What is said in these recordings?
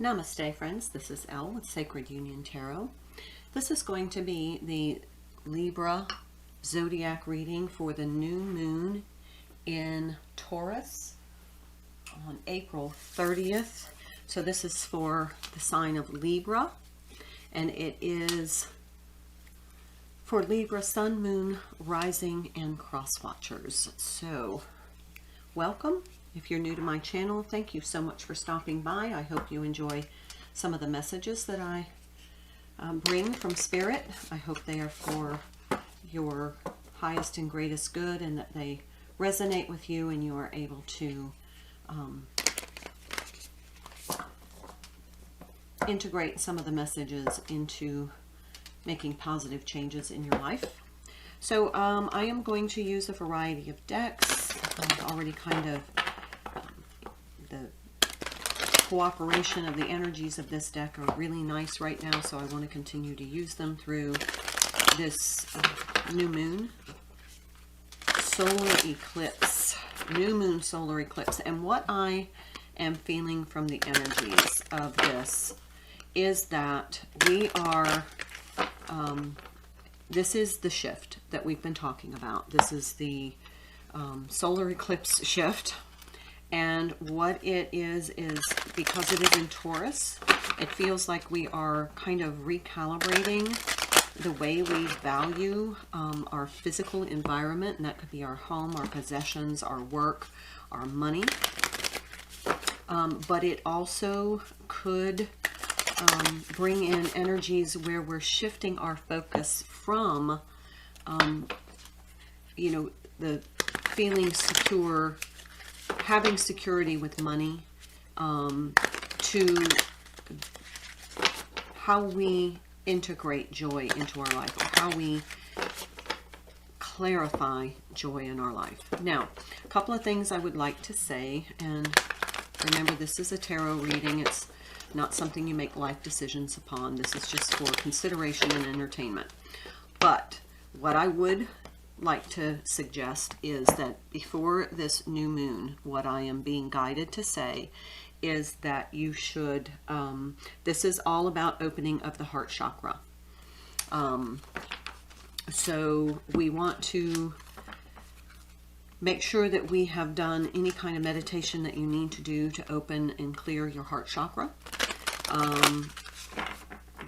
Namaste, friends. This is Elle with Sacred Union Tarot. This is going to be the Libra zodiac reading for the new moon in Taurus on April 30th. So this is for the sign of Libra, and it is for Libra, Sun, Moon, Rising, and Cross Watchers. So welcome. If you're new to my channel, thank you so much for stopping by. I hope you enjoy some of the messages that I bring from Spirit. I hope they are for your highest and greatest good, and that they resonate with you and you are able to integrate some of the messages into making positive changes in your life. So I am going to use a variety of decks. I've already kind of the cooperation of the energies of this deck are really nice right now, so I want to continue to use them through this new moon solar eclipse. New moon solar eclipse. And what I am feeling from the energies of this is that we are, this is the shift that we've been talking about. This is the solar eclipse shift. And what it is because it is in Taurus, it feels like we are kind of recalibrating the way we value our physical environment, and that could be our home, our possessions, our work, our money. But it also could bring in energies where we're shifting our focus from, you know, the feeling secure, having security with money, to how we integrate joy into our life, or how we clarify joy in our life. Now, a couple of things I would like to say, and remember, this is a tarot reading. It's not something you make life decisions upon. This is just for consideration and entertainment. But what I would like to suggest is that before this new moon, what I am being guided to say is that you should, this is all about opening of the heart chakra. So we want to make sure that we have done any kind of meditation that you need to do to open and clear your heart chakra.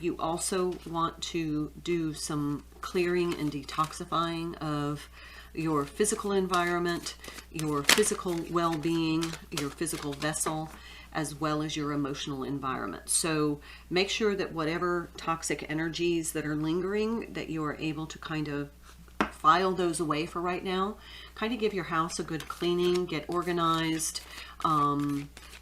You also want to do some clearing and detoxifying of your physical environment, your physical well-being, your physical vessel, as well as your emotional environment. So make sure that whatever toxic energies that are lingering, that you are able to kind of file those away for right now. Kind of give your house a good cleaning, get organized,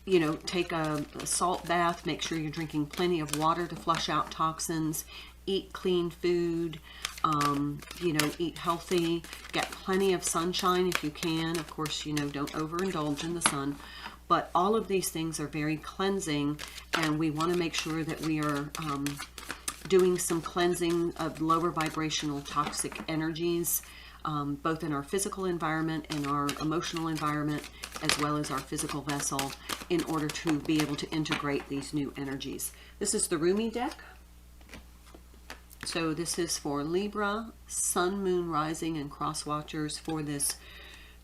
you know, take a salt bath, make sure you're drinking plenty of water to flush out toxins, eat clean food, you know, eat healthy, get plenty of sunshine if you can. Of course, you know, don't overindulge in the sun. But all of these things are very cleansing, and we want to make sure that we are doing some cleansing of lower vibrational toxic energies, both in our physical environment and our emotional environment, as well as our physical vessel, in order to be able to integrate these new energies. This is the Rumi deck. So this is for Libra, Sun, Moon, Rising, and Cross Watchers for this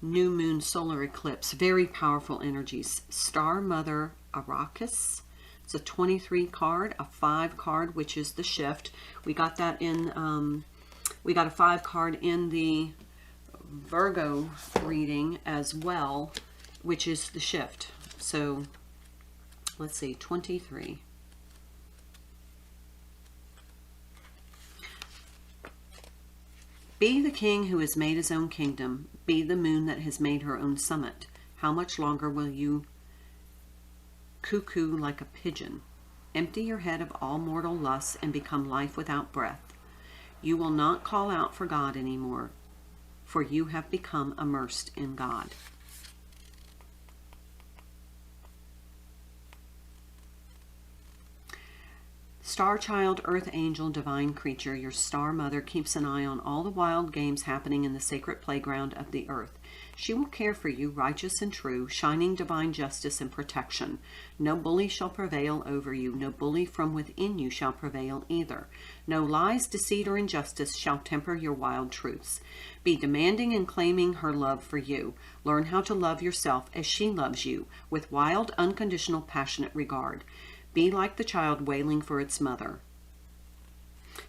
new moon solar eclipse. Very powerful energies. Star Mother Arrakis. It's a 23 card, a 5 card, which is the shift. We got that in, we got a 5 card in the Virgo reading as well, which is the shift. So let's see, 23. Be the king who has made his own kingdom. Be the moon that has made her own summit. How much longer will you cuckoo like a pigeon? Empty your head of all mortal lusts and become life without breath. You will not call out for God anymore, for you have become immersed in God. Star child, earth angel, divine creature, your star mother keeps an eye on all the wild games happening in the sacred playground of the earth. She will care for you, righteous and true, shining divine justice and protection. No bully shall prevail over you. No bully from within you shall prevail either. No lies, deceit, or injustice shall temper your wild truths. Be demanding and claiming her love for you. Learn how to love yourself as she loves you, with wild, unconditional, passionate regard. Be like the child wailing for its mother.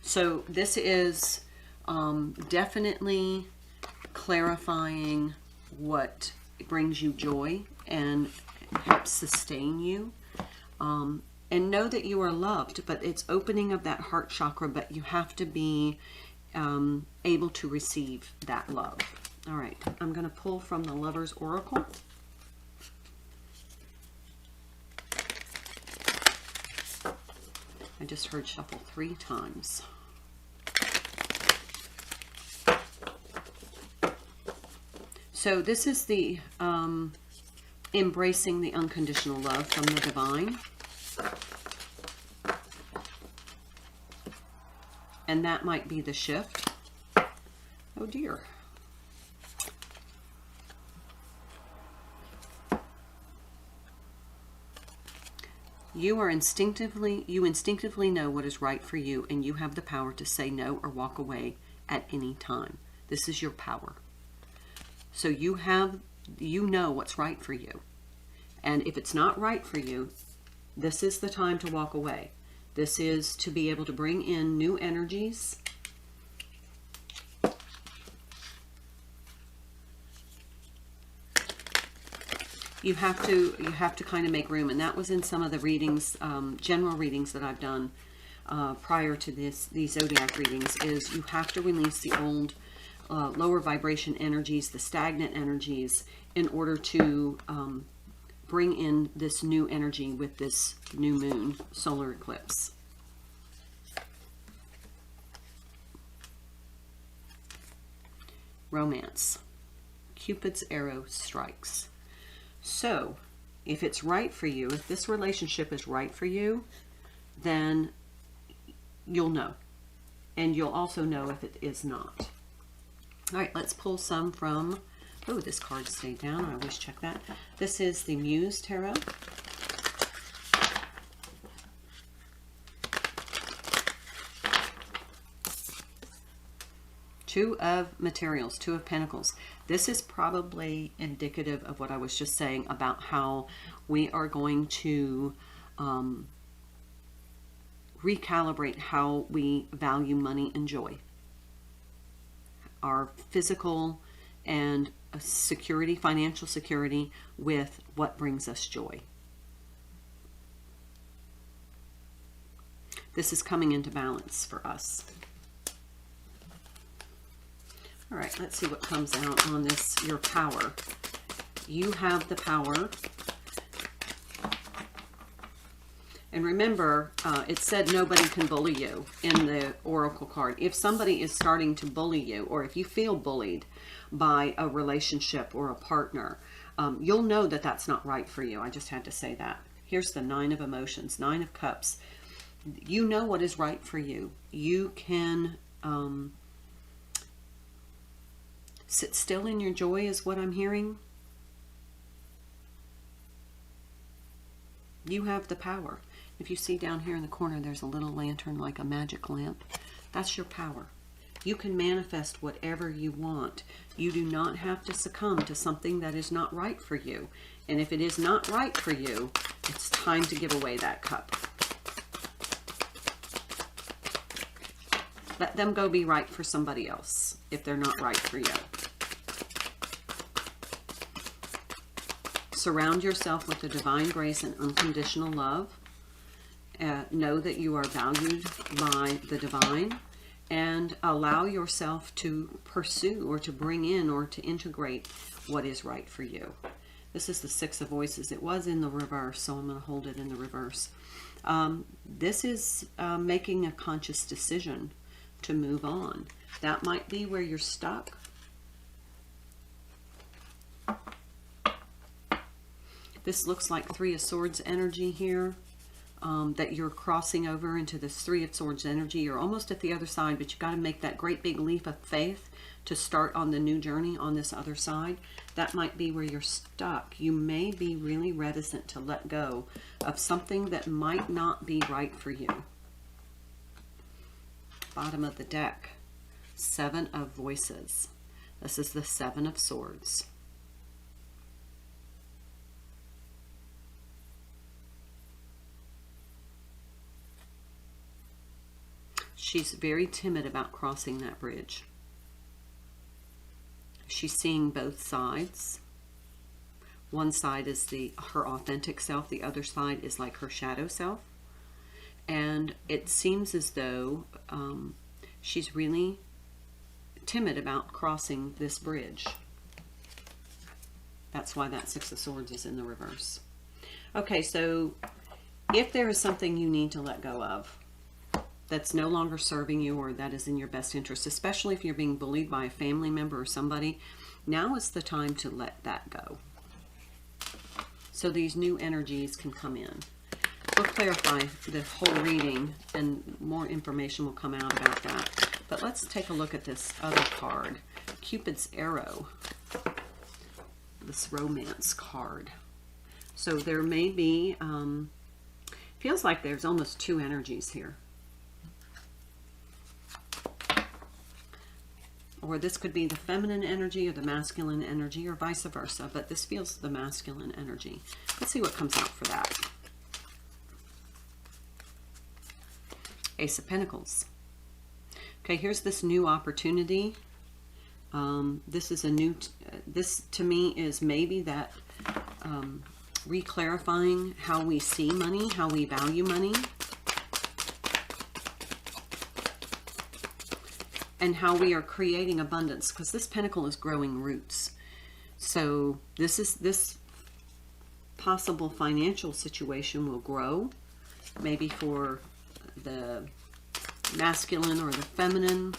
So this is definitely clarifying what brings you joy and helps sustain you. And know that you are loved, but it's opening of that heart chakra, but you have to be able to receive that love. All right, I'm going to pull from the Lover's Oracle. I just heard shuffle 3 times. So this is the embracing the unconditional love from the divine. And that might be the shift. Oh dear. You instinctively know what is right for you, and you have the power to say no or walk away at any time. This is your power. So you know what's right for you. And if it's not right for you, this is the time to walk away. This is to be able to bring in new energies. You have to kind of make room, and that was in some of the readings, general readings that I've done prior to these zodiac readings. Is you have to release the old lower vibration energies, the stagnant energies, in order to bring in this new energy with this new moon solar eclipse. Romance. Cupid's arrow strikes. So, if it's right for you, if this relationship is right for you, then you'll know. And you'll also know if it is not. All right, let's pull some from, oh, this card stayed down. I always check that. This is the Muse Tarot. Two of Materials, Two of Pentacles. This is probably indicative of what I was just saying about how we are going to recalibrate how we value money and joy. Our physical and security, financial security, with what brings us joy. This is coming into balance for us. All right, let's see what comes out on this, your power. You have the power. And remember, it said nobody can bully you in the Oracle card. If somebody is starting to bully you, or if you feel bullied by a relationship or a partner, you'll know that that's not right for you. I just had to say that. Here's the Nine of Emotions, Nine of Cups. You know what is right for you. You can sit still in your joy is what I'm hearing. You have the power. If you see down here in the corner, there's a little lantern like a magic lamp. That's your power. You can manifest whatever you want. You do not have to succumb to something that is not right for you. And if it is not right for you, it's time to give away that cup. Let them go be right for somebody else if they're not right for you. Surround yourself with the divine grace and unconditional love. Know that you are valued by the divine, and allow yourself to pursue or to bring in or to integrate what is right for you. This is the Six of Voices. It was in the reverse, so I'm going to hold it in the reverse. This is making a conscious decision to move on. That might be where you're stuck. This looks like Three of Swords energy here. that you're crossing over into this Three of Swords energy. You're almost at the other side, but you've got to make that great big leap of faith to start on the new journey on this other side. That might be where you're stuck. You may be really reticent to let go of something that might not be right for you. Bottom of the deck, Seven of Voices. This is the Seven of Swords. She's very timid about crossing that bridge. She's seeing both sides. One side is her authentic self. The other side is like her shadow self. And it seems as though she's really timid about crossing this bridge. That's why that Six of Swords is in the reverse. Okay, so if there is something you need to let go of that's no longer serving you or that is in your best interest, especially if you're being bullied by a family member or somebody, now is the time to let that go. So these new energies can come in. We'll clarify the whole reading and more information will come out about that. But let's take a look at this other card, Cupid's Arrow, this romance card. So there may be, feels like there's almost two energies here. Or this could be the feminine energy or the masculine energy or vice versa, but this feels the masculine energy. Let's see what comes out for that. Ace of Pentacles. Okay, here's this new opportunity. This is a new, this to me is maybe that reclarifying how we see money, how we value money, and how we are creating abundance, because this pentacle is growing roots. So this possible financial situation will grow, maybe for the masculine or the feminine.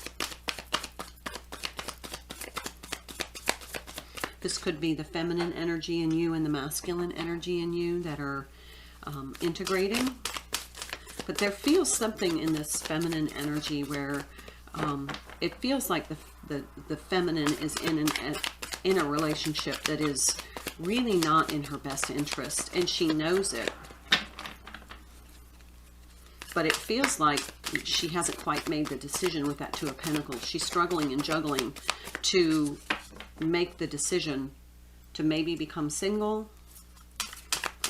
This could be the feminine energy in you and the masculine energy in you that are integrating. But there feels something in this feminine energy where it feels like the feminine is in a relationship that is really not in her best interest, and she knows it. But it feels like she hasn't quite made the decision with that Two of Pentacles. She's struggling and juggling to make the decision to maybe become single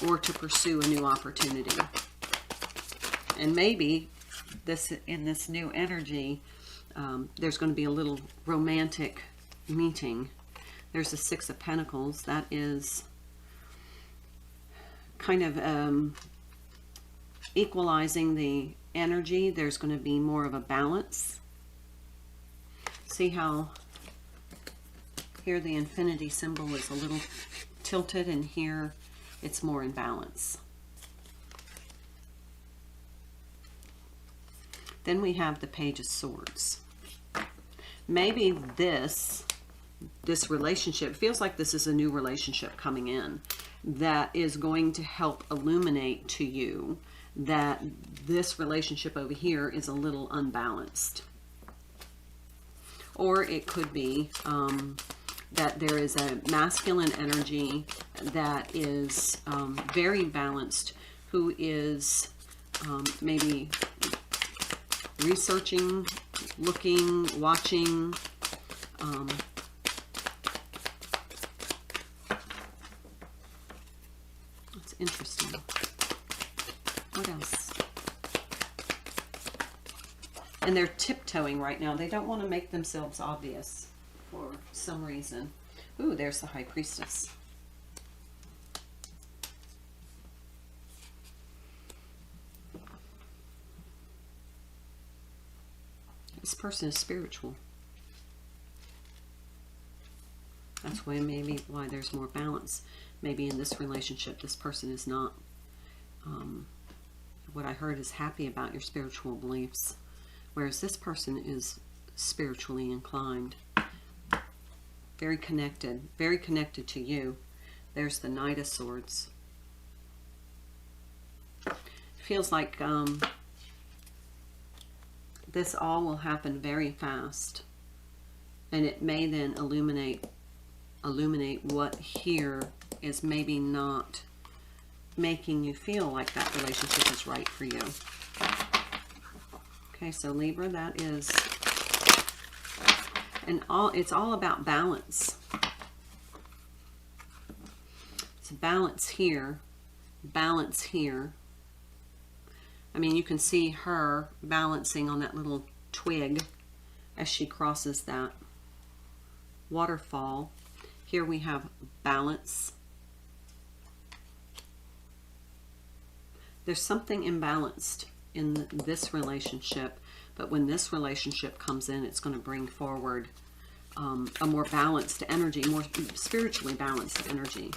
or to pursue a new opportunity. And maybe in this new energy, there's going to be a little romantic meeting. There's the Six of Pentacles. That is kind of equalizing the energy. There's going to be more of a balance. See how here the infinity symbol is a little tilted and here it's more in balance. Then we have the Page of Swords. Maybe this relationship feels like this is a new relationship coming in that is going to help illuminate to you that this relationship over here is a little unbalanced. Or it could be that there is a masculine energy that is very balanced, who is maybe researching, looking, watching. That's interesting. What else? And they're tiptoeing right now. They don't want to make themselves obvious for some reason. Ooh, there's the High Priestess. This person is spiritual. That's why maybe why there's more balance. Maybe in this relationship, this person is not, what I heard is happy about your spiritual beliefs, whereas this person is spiritually inclined. Very connected to you. There's the Knight of Swords. feels like this all will happen very fast, and it may then illuminate what here is maybe not making you feel like that relationship is right for you. Okay, so Libra, that is, and it's all about balance. It's balance here, balance here. I mean, you can see her balancing on that little twig as she crosses that waterfall. Here we have balance. There's something imbalanced in this relationship, but when this relationship comes in, it's going to bring forward a more balanced energy, more spiritually balanced energy.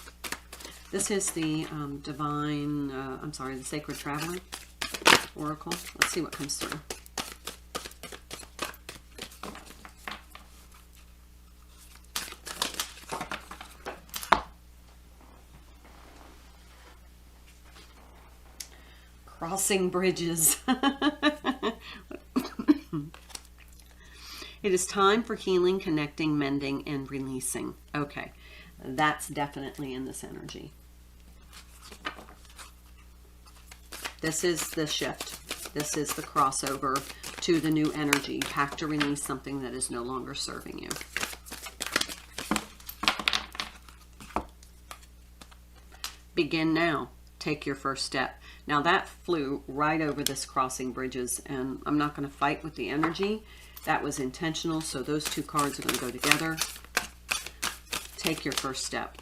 This is the the Sacred Traveler Oracle. Let's see what comes through. Crossing bridges. It is time for healing, connecting, mending, and releasing. Okay, that's definitely in this energy. This is the shift. This is the crossover to the new energy. You have to release something that is no longer serving you. Begin now. Take your first step. Now that flew right over this crossing bridges, and I'm not going to fight with the energy. That was intentional, so those two cards are going to go together. Take your first step.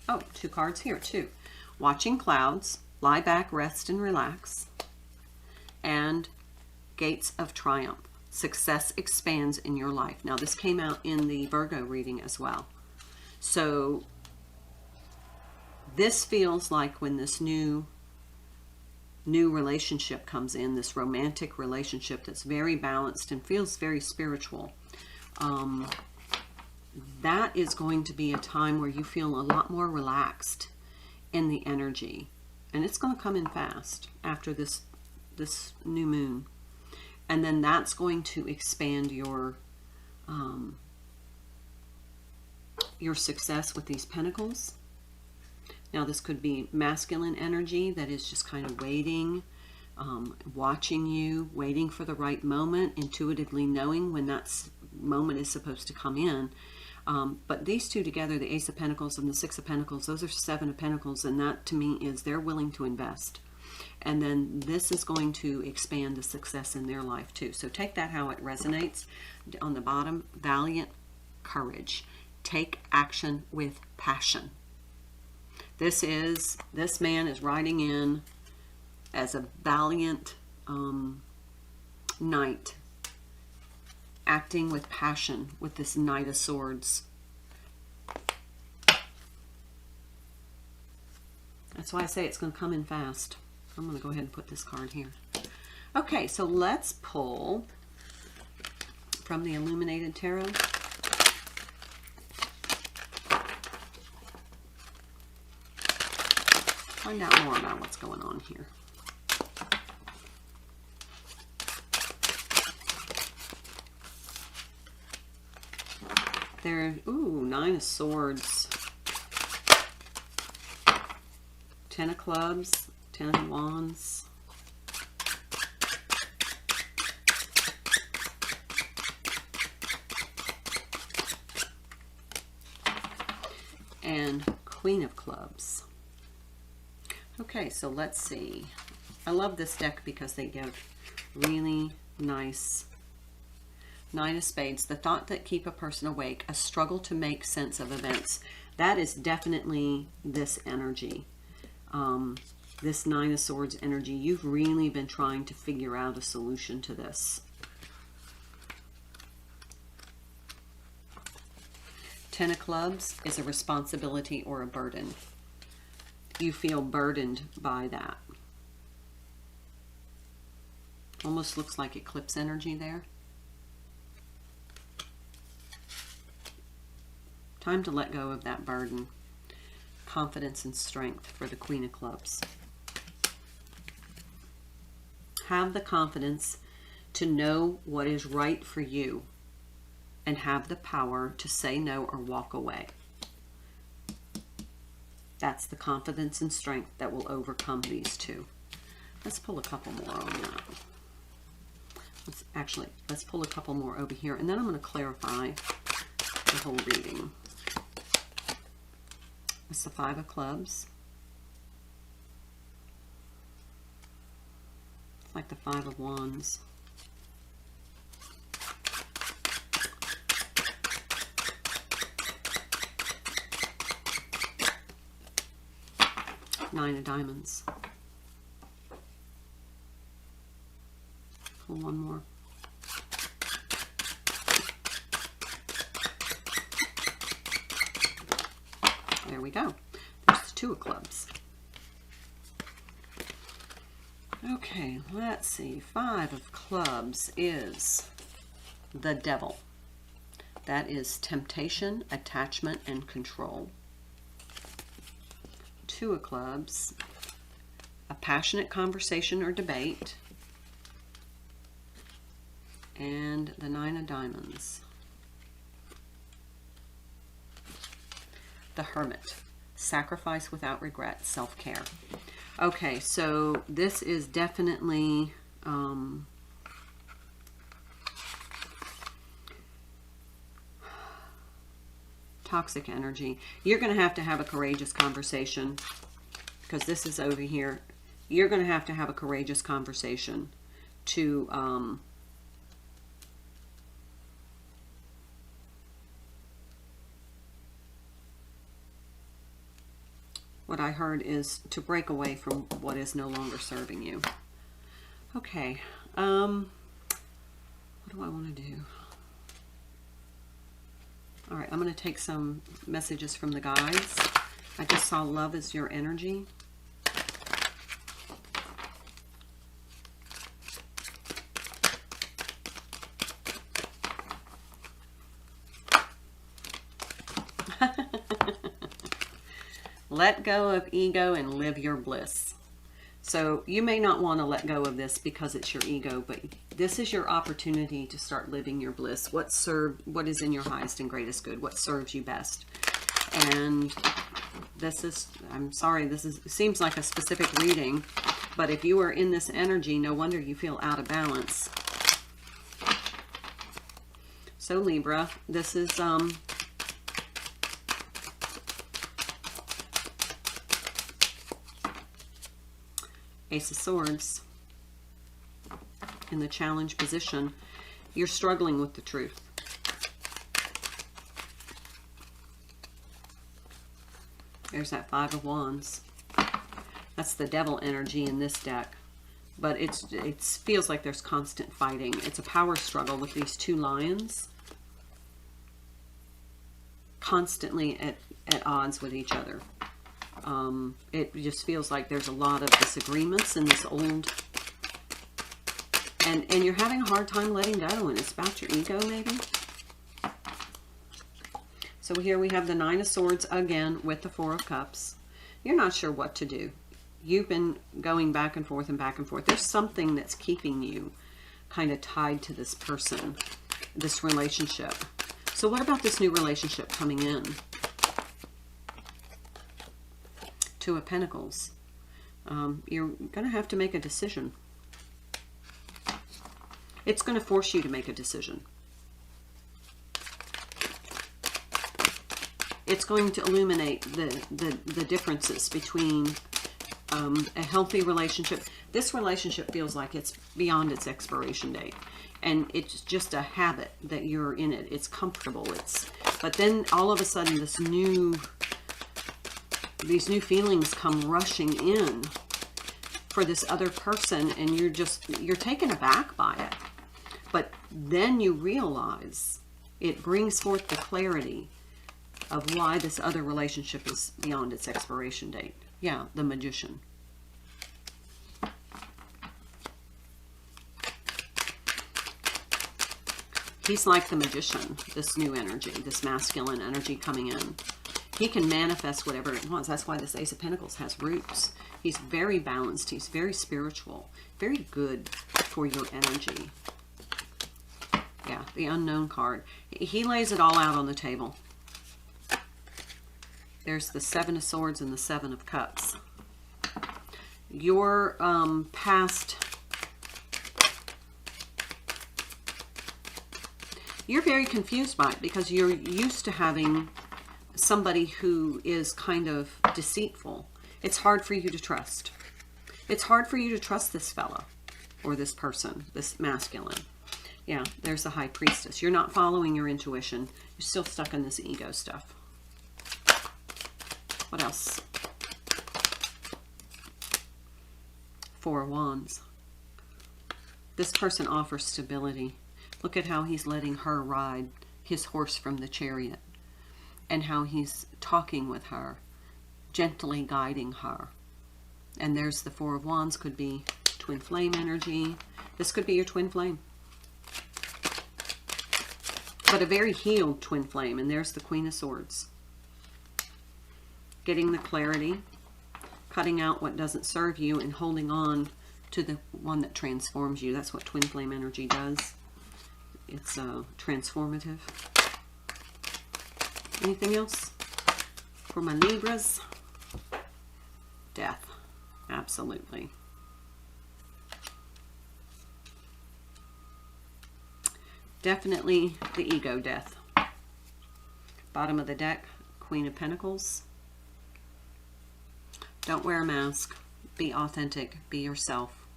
Oh, two cards here too. Watching clouds, lie back, rest, and relax. And gates of triumph. Success expands in your life. Now this came out in the Virgo reading as well. So this feels like when this new relationship comes in, this romantic relationship that's very balanced and feels very spiritual, that is going to be a time where you feel a lot more relaxed in the energy, and it's going to come in fast after this new moon, and then that's going to expand your success with these pentacles. Now this could be masculine energy that is just kind of waiting, watching you, waiting for the right moment, intuitively knowing when that moment is supposed to come in. But these two together, the Ace of Pentacles and the Six of Pentacles, those are Seven of Pentacles, and that to me is they're willing to invest. And then this is going to expand the success in their life too. So take that how it resonates. On the bottom, valiant courage. Take action with passion. This man is riding in as a valiant knight, acting with passion with this Knight of Swords. That's why I say it's going to come in fast. I'm going to go ahead and put this card here. Okay, so let's pull from the Illuminated Tarot. Find out more about what's going on here. There, ooh, Nine of Swords, Ten of Clubs, Ten of Wands, and Queen of Clubs. Okay, so let's see. I love this deck because they give really nice Nine of Spades, the thought that keep a person awake, a struggle to make sense of events. That is definitely this energy. This Nine of Swords energy. You've really been trying to figure out a solution to this. Ten of Clubs is a responsibility or a burden. You feel burdened by that. Almost looks like eclipse energy there. Time to let go of that burden. Confidence and strength for the Queen of Clubs. have the confidence to know what is right for you and have the power to say no or walk away. That's the confidence and strength that will overcome these two. Let's pull a couple more on that. Let's pull a couple more over here, and then I'm going to clarify the whole reading. It's the Five of Clubs. It's like the Five of Wands. Nine of Diamonds. Pull one more. There we go. There's the Two of Clubs. Okay, let's see. Five of Clubs is the Devil. That is temptation, attachment, and control. Two of Clubs, a passionate conversation or debate. And the Nine of Diamonds. The Hermit. Sacrifice without regret. Self-care. Okay, so this is definitely toxic energy. You're going to have a courageous conversation, because this is over here. You're going to have a courageous conversation to what I heard is to break away from what is no longer serving you. Okay, what do I want to do? All right, I'm going to take some messages from the guides. I just saw love is your energy. Let go of ego and live your bliss. So you may not want to let go of this because it's your ego, but this is your opportunity to start living your bliss. What is in your highest and greatest good? What serves you best? And this is, I'm sorry, seems like a specific reading, but if you are in this energy, no wonder you feel out of balance. So Libra, this is Ace of Swords in the challenge position. You're struggling with the truth. There's that Five of Wands. That's the Devil energy in this deck. But it feels like there's constant fighting. It's a power struggle with these two lions. Constantly at odds with each other. It just feels like there's a lot of disagreements in this old, and you're having a hard time letting go, and it's about your ego maybe. So here we have the Nine of Swords again with the Four of Cups. You're not sure what to do. You've been going back and forth and back and forth. There's something that's keeping you kind of tied to this person, this relationship. So what about this new relationship coming in? Two of Pentacles. You're going to have to make a decision. It's going to force you to make a decision. It's going to illuminate the differences between a healthy relationship. This relationship feels like it's beyond its expiration date. And it's just a habit that you're in it. It's comfortable. But then all of a sudden these new feelings come rushing in for this other person, and you're taken aback by it. But then you realize it brings forth the clarity of why this other relationship is beyond its expiration date. Yeah, the Magician. He's like the Magician, this new energy, this masculine energy coming in. He can manifest whatever he wants. That's why this Ace of Pentacles has roots. He's very balanced. He's very spiritual. Very good for your energy. Yeah, the Unknown card. He lays it all out on the table. There's the Seven of Swords and the Seven of Cups. Your past... You're very confused by it because you're used to having somebody who is kind of deceitful. It's hard for you to trust. It's hard for you to trust this fella or this person, this masculine. Yeah, there's the High Priestess. You're not following your intuition. You're still stuck in this ego stuff. What else? Four of Wands. This person offers stability. Look at how he's letting her ride his horse from the chariot and how he's talking with her, gently guiding her. And there's the Four of Wands. Could be twin flame energy. This could be your twin flame. But a very healed twin flame. And there's the Queen of Swords. Getting the clarity, cutting out what doesn't serve you and holding on to the one that transforms you. That's what twin flame energy does. It's transformative. Anything else for my Libras? Death. Absolutely. Definitely the ego death. Bottom of the deck, Queen of Pentacles. Don't wear a mask. Be authentic. Be yourself.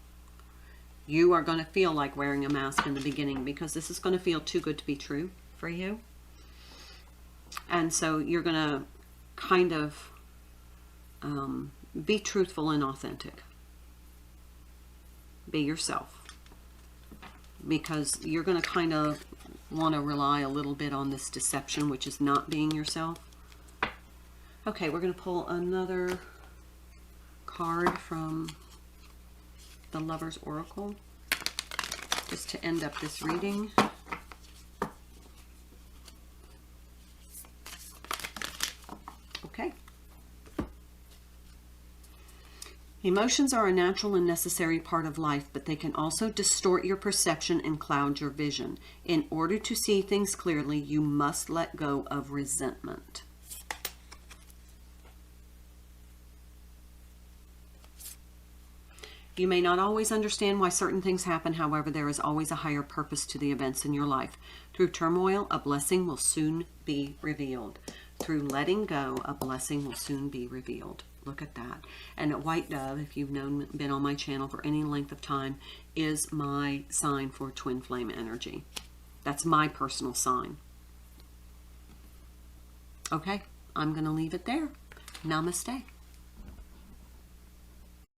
You are going to feel like wearing a mask in the beginning because this is going to feel too good to be true for you. And so you're going to kind of be truthful and authentic. Be yourself. Because you're going to kind of want to rely a little bit on this deception, which is not being yourself. Okay, we're going to pull another card from the Lover's Oracle, just to end up this reading. Okay. Emotions are a natural and necessary part of life, but they can also distort your perception and cloud your vision. In order to see things clearly, you must let go of resentment. You may not always understand why certain things happen. However, there is always a higher purpose to the events in your life. Through turmoil, a blessing will soon be revealed. Through letting go, a blessing will soon be revealed. Look at that. And a white dove, if you've been on my channel for any length of time, is my sign for twin flame energy. That's my personal sign. Okay, I'm going to leave it there. Namaste.